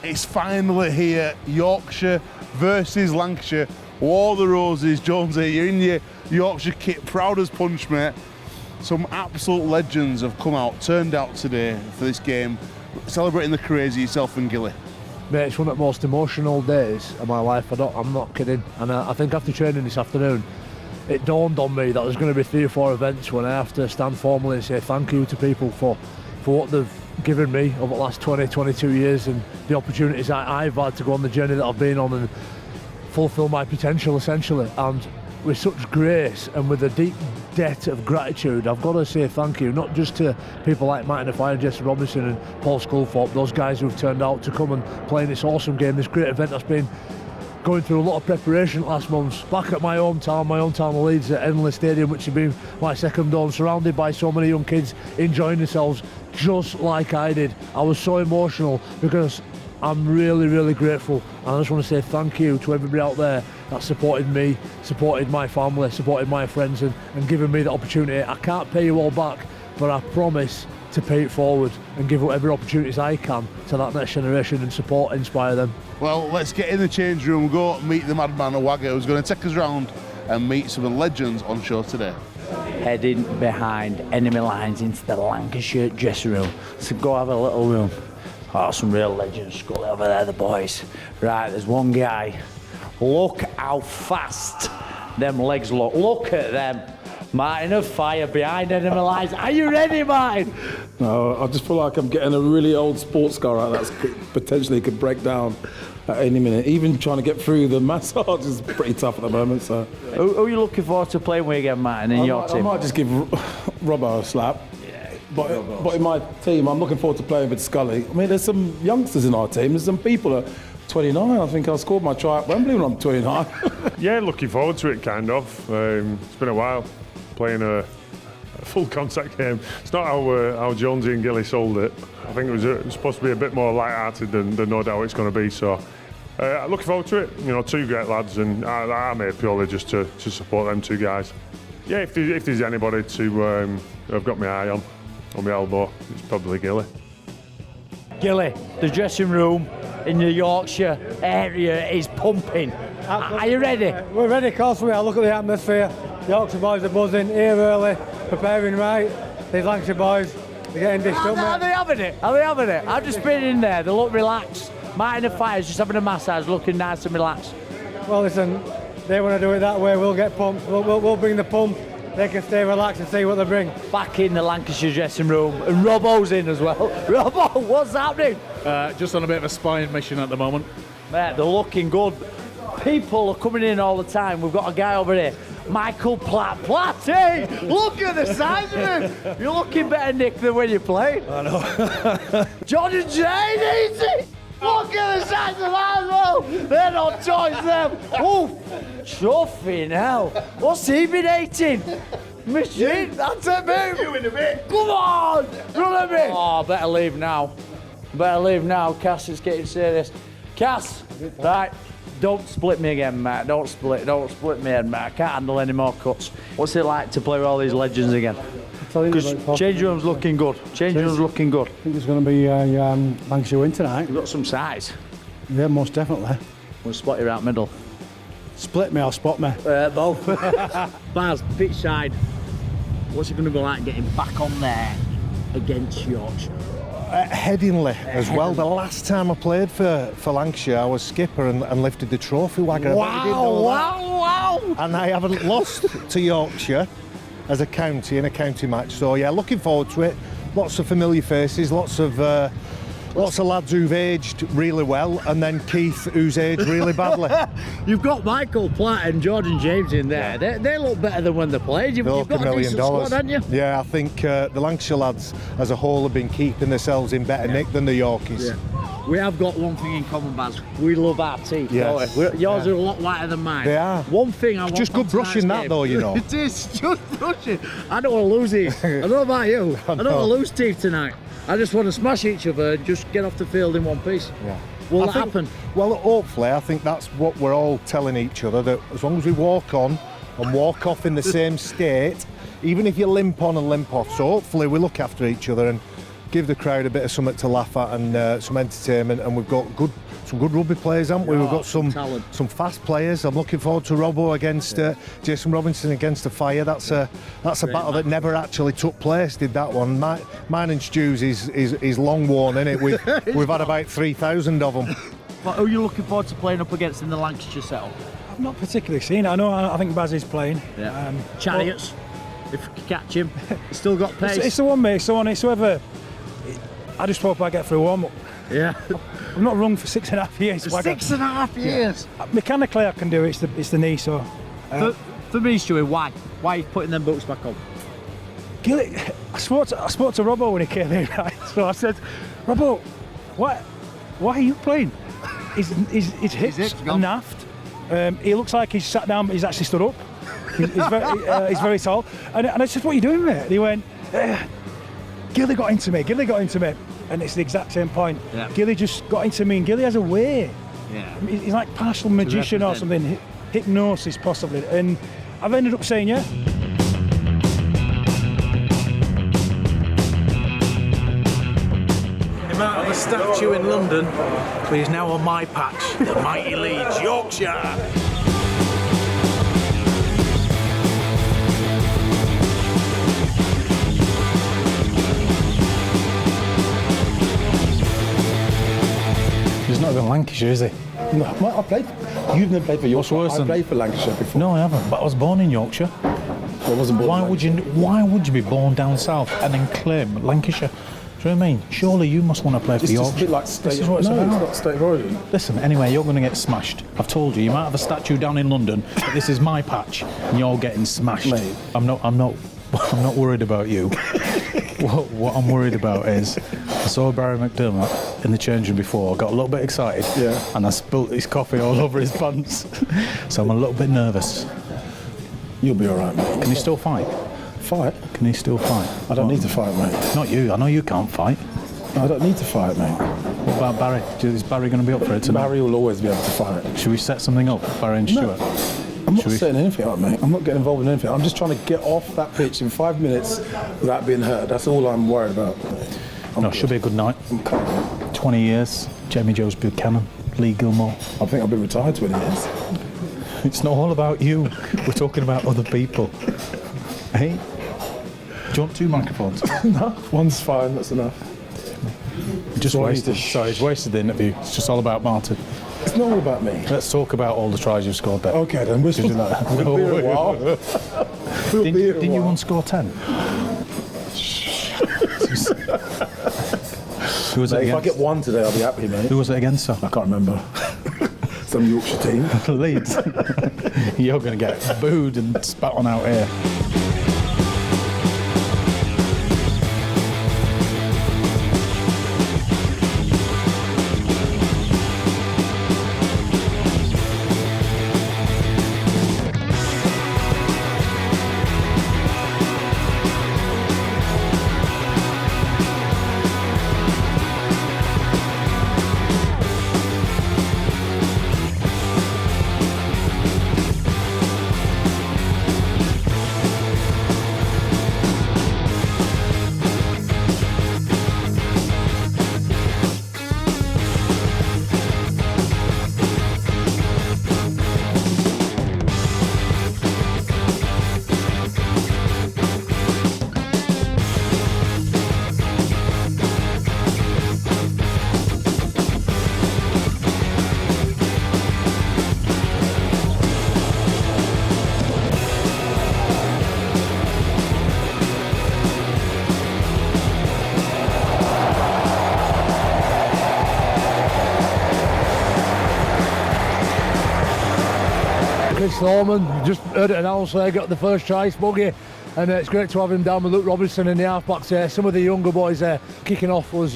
It's finally here, Yorkshire versus Lancashire. War the Roses, Jonesy, you're in your Yorkshire kit, proud as punch, mate. Some absolute legends have come out, turned out today for this game, celebrating the careers of yourself and Gilly. Mate, it's one of the most emotional days of my life, I'm not kidding. And I think after training this afternoon, it dawned on me that there's going to be 3 or 4 events when I have to stand formally and say thank you to people for what they've given me over the last 20, 22 years and the opportunities I've had to go on the journey that I've been on and fulfil my potential, essentially. And with such grace and with a deep debt of gratitude, I've got to say thank you, not just to people like Martin the Fire, Jesse Robinson and Paul Sculthorpe, those guys who've turned out to come and play in this awesome game, this great event that's been going through a lot of preparation last month. Back at my hometown of Leeds at Henley Stadium, which has been my second home, surrounded by so many young kids enjoying themselves just like I did. I was so emotional because I'm really, really grateful, and I just want to say thank you to everybody out there that supported me, supported my family, supported my friends and given me the opportunity. I can't pay you all back, but I promise to pay it forward and give whatever opportunities I can to that next generation and support, inspire them. Well, let's get in the change room, go meet the madman Wagger, who's going to take us round and meet some of the legends on show today. Heading behind enemy lines into the Lancashire dressing room. So go have a little room. Oh, some real legends, Scully over there, the boys. Right, there's one guy. Look how fast them legs look. Look at them. Martin of Fire behind enemy lines. Are you ready, Martin? No, I just feel like I'm getting a really old sports car out that's potentially could break down at any minute. Even trying to get through the massage is pretty tough at the moment. So, who are you looking forward to playing with again, Martin, in your team? I might just give Robbo a slap. But in my team, I'm looking forward to playing with Scully. I mean, there's some youngsters in our team. There's some people at 29. I think I scored my try at Wembley when I'm 29. Yeah, looking forward to it, kind of. It's been a while playing a full contact game. It's not how Jonesy and Gilly sold it. I think it was supposed to be a bit more light-hearted than no doubt it's going to be. So, looking forward to it. You know, 2 great lads, and I'm here purely just to support them 2 guys. Yeah, if there's anybody to I've got my eye on my elbow, it's probably Gilly. Gilly, the dressing room in the Yorkshire area is pumping. Absolutely. Are you ready? We're ready, of course we are. Look at the atmosphere. The Yorkshire boys are buzzing, here early, preparing right. These Lancashire boys, they're getting dished up, Are they having it? Are they having it? I've just been in there, they look relaxed. Martin the Fire's just having a massage, looking nice and relaxed. Well, listen, they want to do it that way, we'll get pumped. We'll bring the pump. They can stay relaxed and see what they bring. Back in the Lancashire dressing room, and Robbo's in as well. Robbo, what's happening? Just on a bit of a spying mission at the moment. Mate, they're looking good. People are coming in all the time. We've got a guy over here, Michael Platty! Look at the size of him! You're looking better, Nick, than when you played. I know. Jordan Jane, easy! Look at the size of Arsenal! They're not toys, them! Oof! Chuffing hell! What's he been eating? Machine? That's a move! You in a bit! Come on! Run a bit! Oh, better leave now. Better leave now. Cass is getting serious. Cass! Right. Don't split me again, Matt. Don't split me again, Matt. I can't handle any more cuts. What's it like to play with all these legends again? Because change room's looking good. Change room's looking good. I think there's going to be a Lancashire win tonight. You've got some size. Yeah, most definitely. We'll spot you out middle. Split me or spot me? Both. Baz, pitch side. What's it going to be like getting back on there against Yorkshire? Headingley as well. The last time I played for Lancashire, I was skipper and lifted the trophy Wagger. Wow! And I haven't lost to Yorkshire as a county in a county match. So yeah, looking forward to it. Lots of familiar faces, lots of lads who've aged really well, and then Keith, who's aged really badly. You've got Michael Platt and Jordan James in there. They look better than when they played. You've got $1 million squad, haven't you? Yeah, I think the Lancashire lads as a whole have been keeping themselves in better nick than the Yorkies. Yeah. We have got one thing in common, Baz. We love our teeth, don't we? Yours are a lot lighter than mine. They are. One thing I want just good brushing that, though, you know. It is, just brushing. I don't want to lose these. I don't know about you. I don't want to lose teeth tonight. I just want to smash each other and just get off the field in one piece. Yeah. Will that happen? Well, hopefully, I think that's what we're all telling each other, that as long as we walk on and walk off in the same state, even if you limp on and limp off, so hopefully we look after each other and give the crowd a bit of something to laugh at and some entertainment. And we've got some good rugby players, haven't we? We've got some fast players. I'm looking forward to Robbo against Jason Robinson against the Fire. That's a battle that never actually took place, did that one? Mine and Stu's is long worn, isn't it? We've had about 3,000 of them. But who are you looking forward to playing up against in the Lancashire setup? I've not particularly seen it. I think Baz is playing. Yeah. Chariots, if you can catch him, he's still got pace. It's the one, mate. It's the one. It's whoever. I just hope I get through warm up. Yeah. I've not rung for 6.5 years. 6.5 years. Mechanically, I can do it. It's the knee. So. For me, Stewie, why? Why are you putting them boots back on? Gilly, I spoke to Robbo when he came in, right? So I said, Robbo, why are you playing? His hips are naffed. He looks like he's sat down, but he's actually stood up. He's very tall. And I said, what are you doing, mate? And he went, Gilly got into me. And it's the exact same point. Yeah. Gilly just got into me, and Gilly has a way. Yeah. He's like partial magician or something, hypnosis possibly. And I've ended up saying, yeah. I'm out of a statue in London, but he's now on my patch, the mighty Leeds, Yorkshire. He's not even Lancashire, is he? No, I played. You've never played for Yorkshire. I played for Lancashire before. No, I haven't. But I was born in Yorkshire. I wasn't born. Why would you be born down south and then claim Lancashire? Do you know what I mean? Surely you must want to play for Yorkshire. It's just a bit like state. This is what it's about. It's not state of origin. Listen, anyway, you're going to get smashed. I've told you might have a statue down in London, but this is my patch, and you're getting smashed. Mate. I'm not worried about you. What I'm worried about is I saw Barry McDermott in the change room before, got a little bit excited, and I spilt his coffee all over his pants. So I'm a little bit nervous. You'll be all right, mate. Can you still fight? Fight? Can he still fight? I don't need to fight, mate. Not you. I know you can't fight. I don't need to fight, mate. What about Barry? Is Barry going to be up for it tonight? Barry will always be able to fight. Should we set something up, Barry and Stuart? I'm not setting anything up, mate. I'm not getting involved in anything. I'm just trying to get off that pitch in 5 minutes without being hurt. That's all I'm worried about. It should be a good night. 20 years, Jamie Jones Buchanan, Lee Gilmore. I think I've been retired 20 years. It's not all about you. We're talking about other people. Hey? Do you want 2 microphones? No, one's fine, that's enough. Just wasted. Sorry, it's wasted the interview. It's just all about Martin. It's not all about me. Let's talk about all the tries you've scored there. Okay, then we'll be here a while. Didn't you once score 10? Who was it If against? I get 1 today, I'll be happy, mate. Who was it against, sir? I can't remember. Some Yorkshire team. Leeds. You're going to get booed and spat on out here. Chris Thorman, just heard it announced there, got the first choice buggy, and it's great to have him down with Luke Robinson in the halfbacks there. Some of the younger boys there kicking off was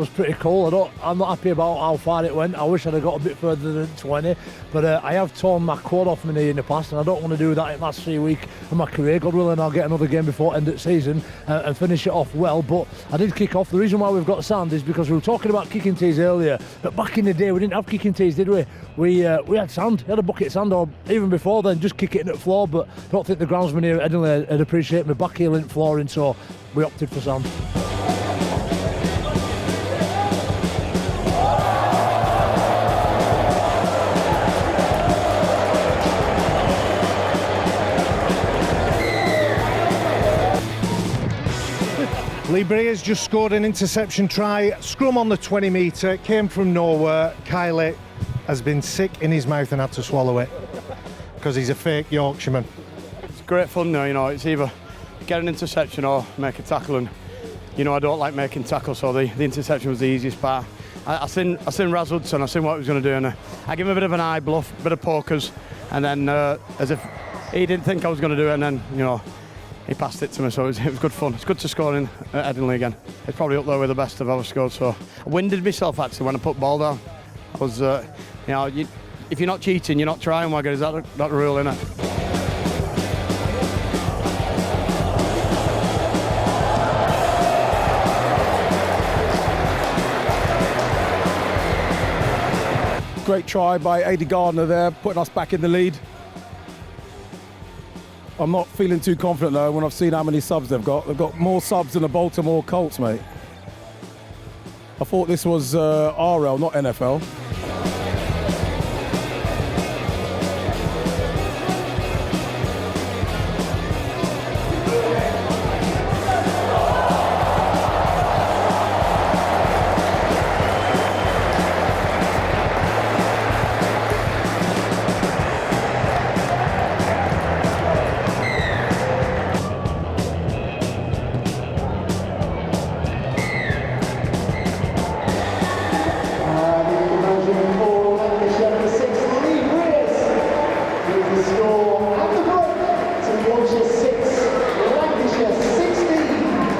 pretty cool. I'm not happy about how far it went. I wish I'd have got a bit further than 20, but I have torn my quad off my knee in the past, and I don't want to do that in the last 3 weeks of my career. God willing, I'll get another game before end of season and finish it off well. But I did kick off. The reason why we've got sand is because we were talking about kicking tees earlier, but back in the day we didn't have kicking tees, did we? We had sand, we had a bucket of sand, or even before then, just kick it in at the floor, but I don't think the groundsman here at Edinburgh would appreciate my back heel in flooring, so we opted for sand. Lee Breer's just scored an interception try. Scrum on the 20 metre, came from nowhere. Kylie has been sick in his mouth and had to swallow it because he's a fake Yorkshireman. It's great fun now, you know, it's either get an interception or make a tackle, and you know I don't like making tackles, so the interception was the easiest part. I seen Raz Hudson, I seen what he was going to do, and I gave him a bit of an eye bluff, a bit of pokers, and then as if he didn't think I was going to do it, and then, you know, he passed it to me, so it was good fun. It's good to score in at Headingley again. It's probably up there with the best I've ever scored, so I winded myself actually when I put the ball down. I was, you know, if you're not cheating, you're not trying, Wagger, is that the rule, innit? Great try by Adi Gardner there, putting us back in the lead. I'm not feeling too confident though when I've seen how many subs they've got. They've got more subs than the Baltimore Colts, mate. I thought this was RL, not NFL.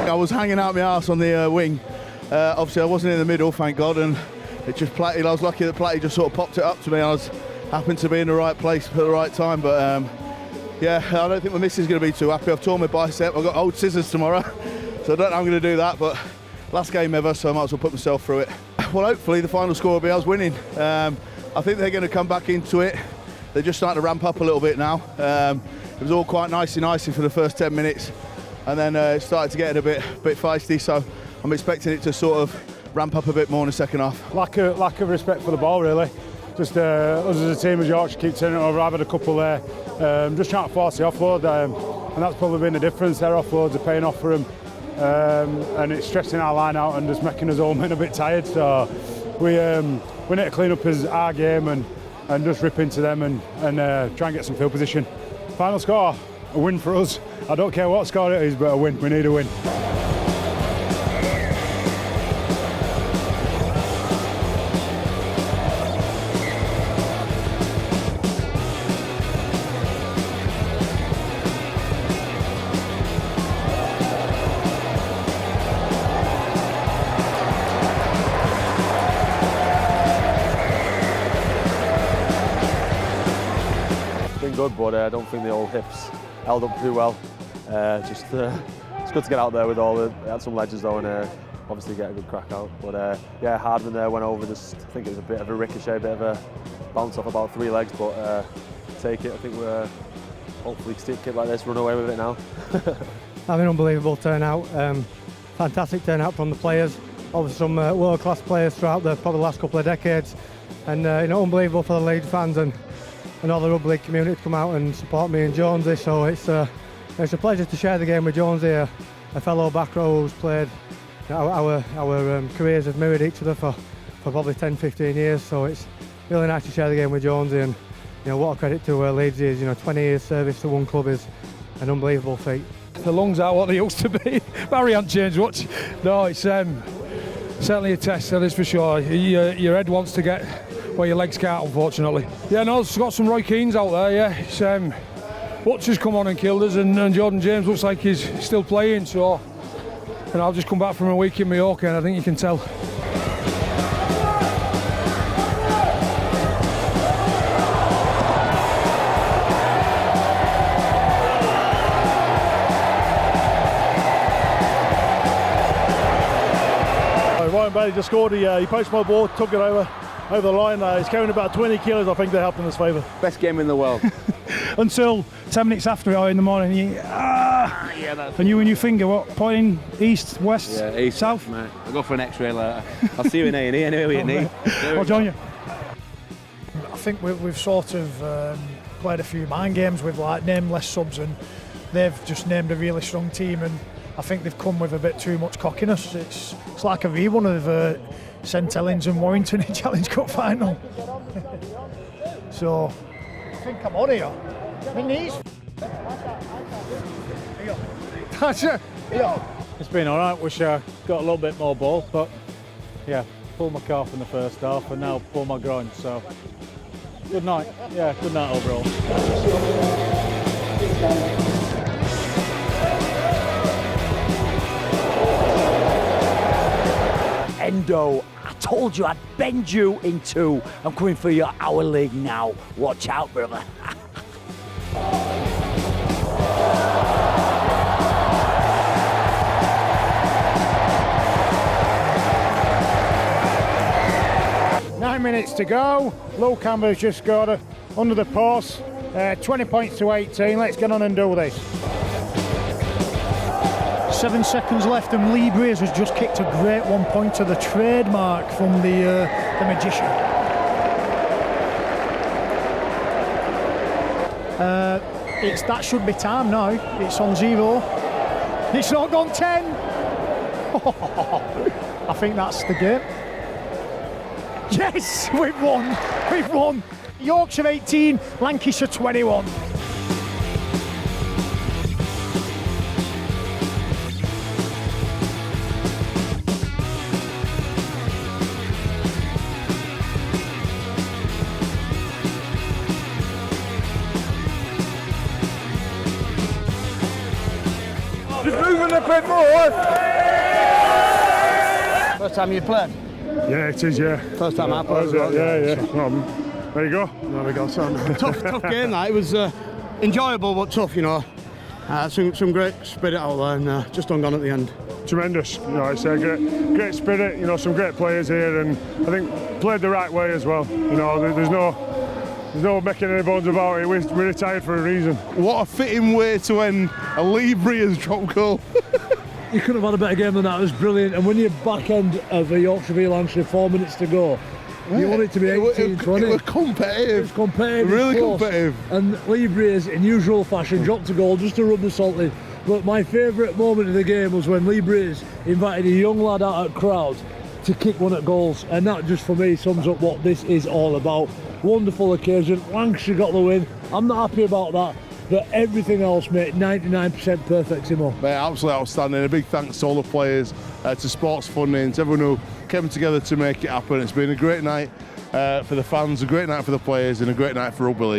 I was hanging out my arse on the wing. Obviously I wasn't in the middle, thank God, and it just Platty, I was lucky that Platty just sort of popped it up to me. I was happened to be in the right place at the right time, but yeah, I don't think my missus is going to be too happy. I've torn my bicep, I've got old scissors tomorrow, so I don't know how I'm going to do that, but last game ever, so I might as well put myself through it. Well, hopefully the final score will be us winning. I think they're going to come back into it. They're just starting to ramp up a little bit now. It was all quite nicey for the first 10 minutes, and then it started to get a bit feisty, so I'm expecting it to sort of ramp up a bit more in the second half. Lack of respect for the ball, really. Just us as a team as Yorkshire keep turning it over. I've had a couple there, just trying to force the offload, and that's probably been the difference. Their offloads are paying off for them, and it's stressing our line out and just making us all men a bit tired. So we need to clean up as our game and just rip into them and try and get some field position. Final score, a win for us. I don't care what score it is, but a win. We need a win. Good, but I don't think the old hips held up too well. It's good to get out there with all the. They had some legends though, and obviously get a good crack out. But yeah, Hardman there went over. Just I think it was a bit of a ricochet, a bit of a bounce off about 3 legs, but take it. I think we're hopefully stick it like this, run away with it now. Have an unbelievable turnout. Fantastic turnout from the players. Obviously some world-class players throughout the probably last couple of decades, and you know, unbelievable for the Leeds fans and all the rugby league community to come out and support me and Jonesy. So it's a pleasure to share the game with Jonesy, a fellow back row who's played. Our careers have mirrored each other for probably 10-15 years. So it's really nice to share the game with Jonesy, and you know what a credit to Leeds is. You know, 20 years service to one club is an unbelievable feat. The lungs are what they used to be. Barry hasn't changed much. No, it's certainly a test, that is for sure. Your head wants to get where your legs can't, unfortunately. Yeah, no, it's got some Roy Keanes out there, yeah. It's, Butcher's come on and killed us, and Jordan James looks like he's still playing, so. And I've just come back from a week in Mallorca, and I think you can tell. Ryan Bailey just scored. He poached my ball, took it over the line. He's carrying about 20 kilos. I think they helped in his favour. Best game in the world. Until 10 minutes after it, or in the morning, yeah, that's and you and your finger, what, pointing east, west, yeah, east, south? Mate. I'll go for an X-ray later. I'll see you in A&E anyway with your knee. I'll join you. I think we've sort of played a few mind games with like nameless subs, and they've just named a really strong team, and I think they've come with a bit too much cockiness. It's like a rerun of St Helens and Warrington in Challenge Cup final. So I think I'm on here. My knees. That's it. It's been all right. Wish I got a little bit more ball, but yeah, pulled my calf in the first half and now pulled my groin. So good night. Yeah, good night overall. Endo, I told you I'd bend you in two. I'm coming for your hour league now. Watch out, brother. Minutes to go. Luke Amber's just got under the post. 20 points to 18. Let's get on and do this. 7 seconds left, and Lee Breers has just kicked a great 1 point to the trademark from the magician. That should be time now. It's on 0. It's not gone 10. I think that's the game. Yes, we've won. We've won. Yorkshire 18, Lancashire 21. Just moving a bit more. First time you played? Yeah, it is, yeah. First time I played as well. Yeah. Well, there you go. There we go. So, tough game that. It was enjoyable but tough, you know. Some great spirit out there and just ungone at the end. Tremendous. You know, it's a great spirit. You know, some great players here, and I think played the right way as well. You know, there's no making any bones about it. We're retired for a reason. What a fitting way to end a Lee Breers drop goal. You couldn't have had a better game than that. It was brilliant. And when you're back end of a Yorkshire v Lancashire, 4 minutes to go, you want it to be 18-20. It was competitive. It was competitive. Really close. competitive. And Lee Breers, in usual fashion, dropped a goal just to rub the salt in. But my favourite moment of the game was when Lee Breers invited a young lad out of crowd to kick one at goals. And that just for me sums up what this is all about. Wonderful occasion. Lancashire got the win. I'm not happy about that. But everything else, mate, 99% perfectimo. Mate, absolutely outstanding. A big thanks to all the players, to Sports Funding, to everyone who came together to make it happen. It's been a great night for the fans, a great night for the players, and a great night for Rugby League.